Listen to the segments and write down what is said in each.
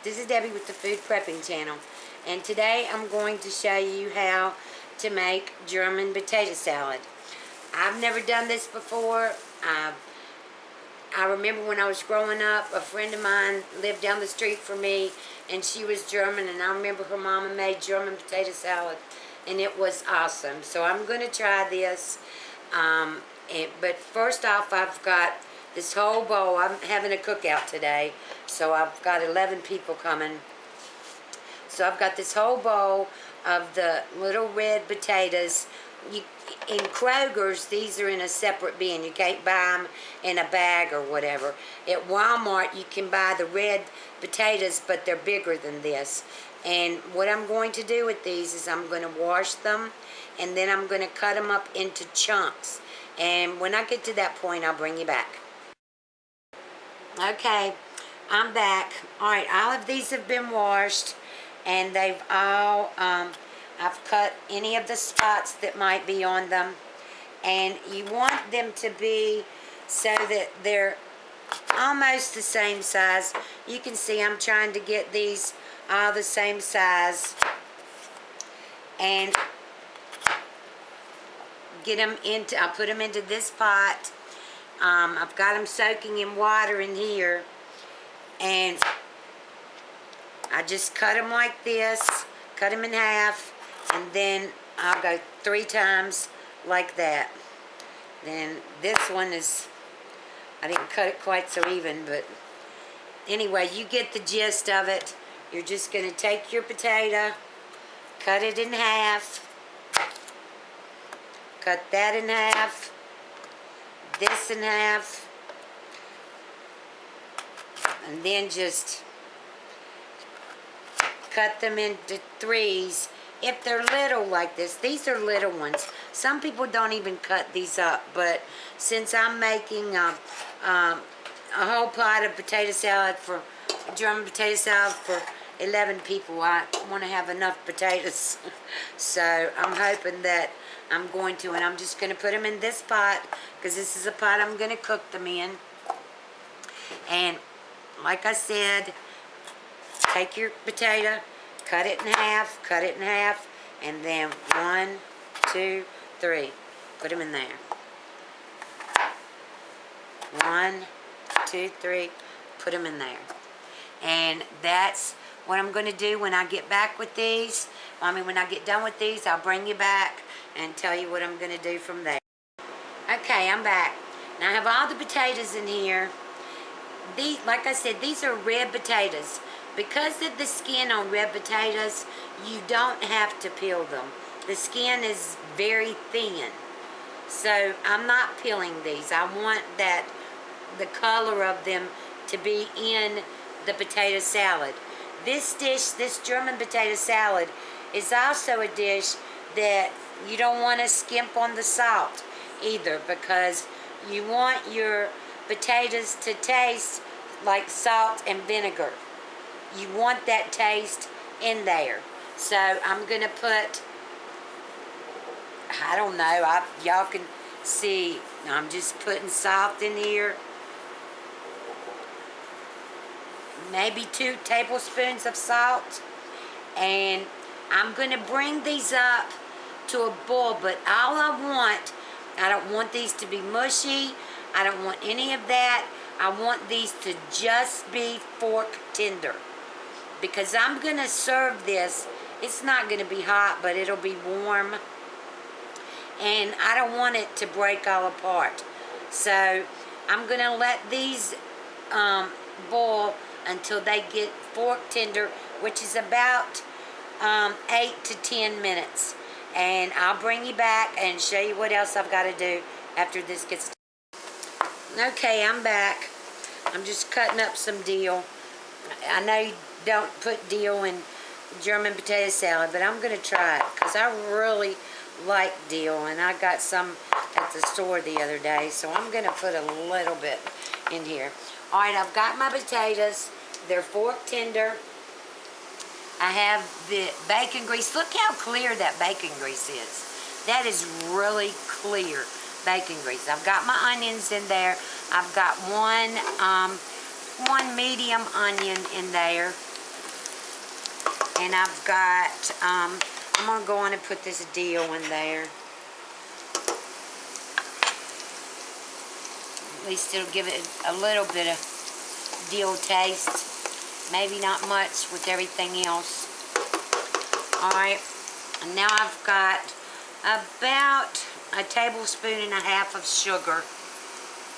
This is Debbie with the Food Prepping channel, and today I'm going to show you how to make German potato salad. I've never done this before. I remember when I was growing up, a friend of mine lived down the street from me, and she was German, and I remember her mama made German potato salad, and it was awesome. So I'm going to try this, but first off, I've got this whole bowl. I'm having a cookout today, so I've got 11 people coming. So I've got this whole bowl of the little red potatoes. In Kroger's, these are in a separate bin. You can't buy them in a bag or whatever. At Walmart, you can buy the red potatoes, but they're bigger than this. And what I'm going to do with these is I'm going to wash them, and then I'm going to cut them up into chunks. And when I get to that point, I'll bring you back. Okay, I'm back. Alright, all of these have been washed, and they've all, I've cut any of the spots that might be on them, and you want them to be so that they're almost the same size. You can see I'm trying to get these all the same size and get them into, I'll put them into this pot. I've got them soaking in water in here, and I just cut them like this, cut them in half, and then I'll go 3 times like that. Then this one is, I didn't cut it quite so even, but anyway, you get the gist of it. You're just going to take your potato, cut it in half, cut that in half, this in half, and then just cut them into 3s. If they're little like this, these are little ones. Some people don't even cut these up, but since I'm making a whole pot of potato salad for German potato salad for 11 people, I want to have enough potatoes. So I'm hoping that I'm going to, and I'm just going to put them in this pot, because this is a pot I'm going to cook them in. And like I said, take your potato, cut it in half, and then 1, 2, 3, put them in there. 1, 2, 3, put them in there. And that's what I'm going to do when I get back with these. When I get done with these, I'll bring you back and tell you what I'm going to do from there. Okay, I'm back. Now I have all the potatoes in here. Like I said, these are red potatoes. Because of the skin on red potatoes, you don't have to peel them. The skin is very thin. So I'm not peeling these. I want the color of them to be in the potato salad. This dish, this German potato salad, is also a dish that you don't want to skimp on the salt either, because you want your potatoes to taste like salt and vinegar. You want that taste in there. So I'm going to put, I don't know, y'all can see, I'm just putting salt in here. Maybe 2 tablespoons of salt. And I'm going to bring these up to a boil, but all I don't want these to be mushy. I don't want any of that. I want these to just be fork tender, because I'm going to serve this. It's not going to be hot, but it'll be warm, and I don't want it to break all apart. So I'm going to let these boil until they get fork tender, which is about 8 to 10 minutes. And I'll bring you back and show you what else I've got to do after this gets done. Okay, I'm back. I'm just cutting up some dill. I know you don't put dill in German potato salad, but I'm going to try it, because I really like dill, and I got some at the store the other day, so I'm going to put a little bit in here. Alright, I've got my potatoes. They're fork tender. I have the bacon grease. Look how clear that bacon grease is. That is really clear bacon grease. I've got my onions in there. I've got one medium onion in there. And I've got, I'm going to go on and put this dill in there. At least it'll give it a little bit of dill taste. Maybe not much with everything else. Alright, and now I've got about a tablespoon and a half of sugar.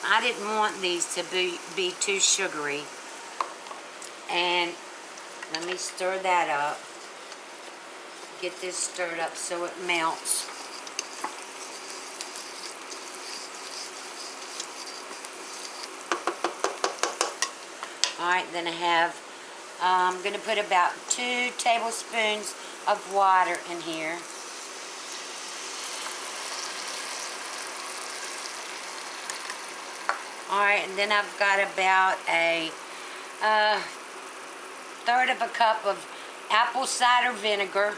I didn't want these to be too sugary. And let me stir that up. Get this stirred up so it melts. Alright, then I have, I'm going to put about 2 tablespoons of water in here. Alright, and then I've got about a third of a cup of apple cider vinegar.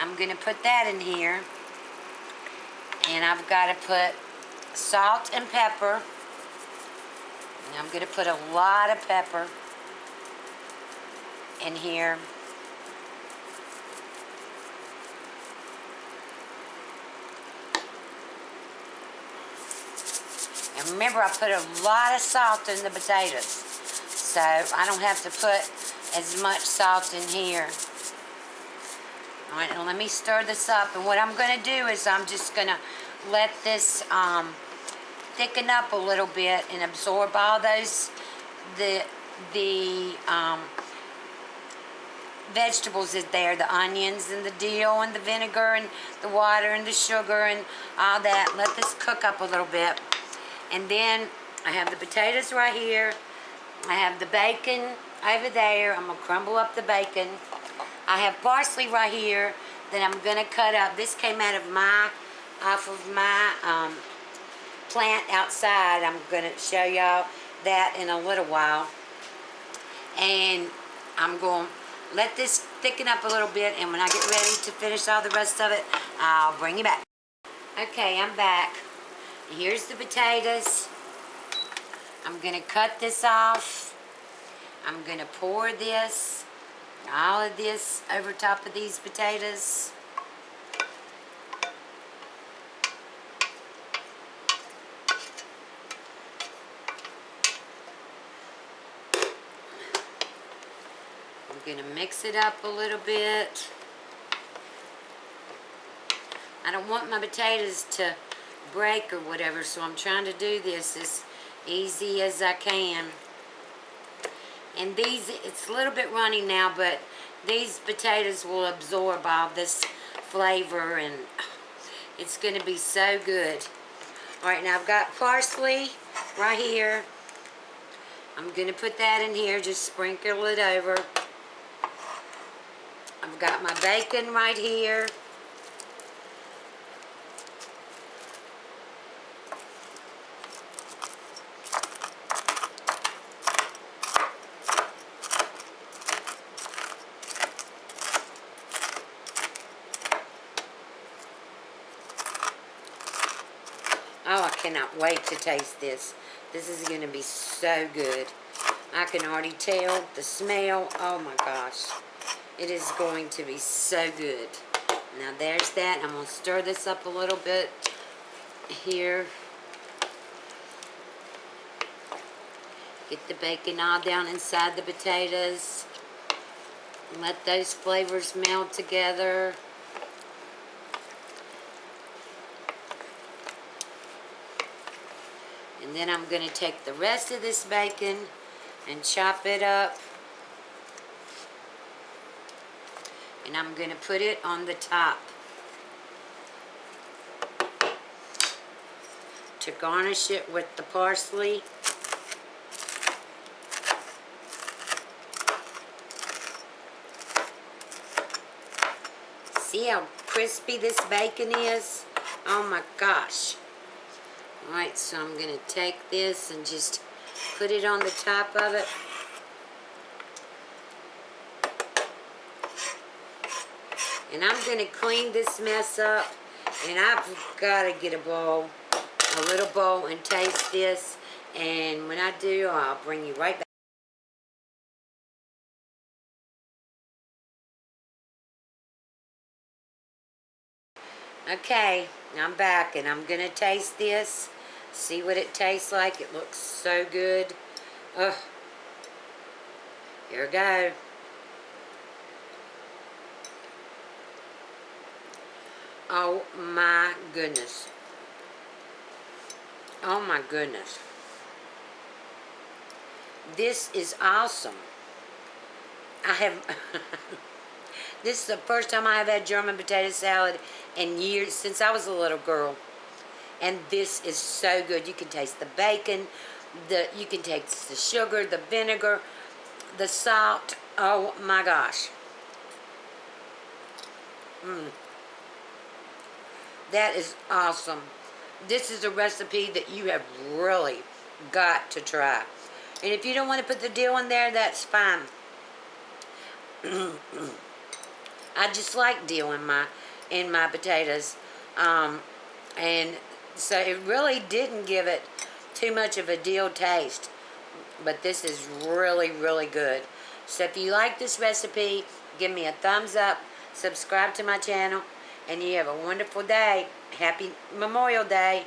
I'm going to put that in here. And I've got to put salt and pepper. And I'm going to put a lot of pepper in here. And remember, I put a lot of salt in the potatoes, so I don't have to put as much salt in here. All right, now let me stir this up. And what I'm going to do is I'm just going to let this thicken up a little bit and absorb all those the vegetables is there, the onions and the dill and the vinegar and the water and the sugar and all that. Let this cook up a little bit. And then I have the potatoes right here. I have the bacon over there. I'm going to crumble up the bacon. I have parsley right here that I'm going to cut up. This came off of my plant outside. I'm going to show y'all that in a little while. And I'm going to let this thicken up a little bit. And when I get ready to finish all the rest of it, I'll bring you back. Okay, I'm back. Here's the potatoes. I'm going to cut this off. I'm going to pour this, all of this over top of these potatoes. I'm going to mix it up a little bit. I don't want my potatoes to break or whatever, so I'm trying to do this as easy as I can. And these, it's a little bit runny now, but these potatoes will absorb all this flavor and it's going to be so good. Alright, now I've got parsley right here. I'm going to put that in here, just sprinkle it over. I've got my bacon right here. Oh, I cannot wait to taste this. This is going to be so good. I can already tell the smell. Oh my gosh. It is going to be so good. Now there's that. I'm going to stir this up a little bit here. Get the bacon all down inside the potatoes. Let those flavors meld together. And then I'm going to take the rest of this bacon and chop it up. And I'm going to put it on the top to garnish it with the parsley. See how crispy this bacon is? Oh my gosh. Alright, so I'm going to take this and just put it on the top of it. And I'm going to clean this mess up. And I've got to get a little bowl, and taste this. And when I do, I'll bring you right back. Okay, I'm back and I'm gonna taste this. See what it tastes like. It looks so good. Ugh. Here we go. Oh my goodness. Oh my goodness. This is awesome. I have this is the first time I have had German potato salad in years, since I was a little girl. And this is so good. You can taste the bacon, you can taste the sugar, the vinegar, the salt. Oh my gosh. That is awesome. This is a recipe that you have really got to try. And if you don't want to put the dill in there, that's fine. I just like dill in my potatoes, and so it really didn't give it too much of a dill taste. But this is really, really good. So if you like this recipe, give me a thumbs up, subscribe to my channel, and you have a wonderful day. Happy Memorial Day.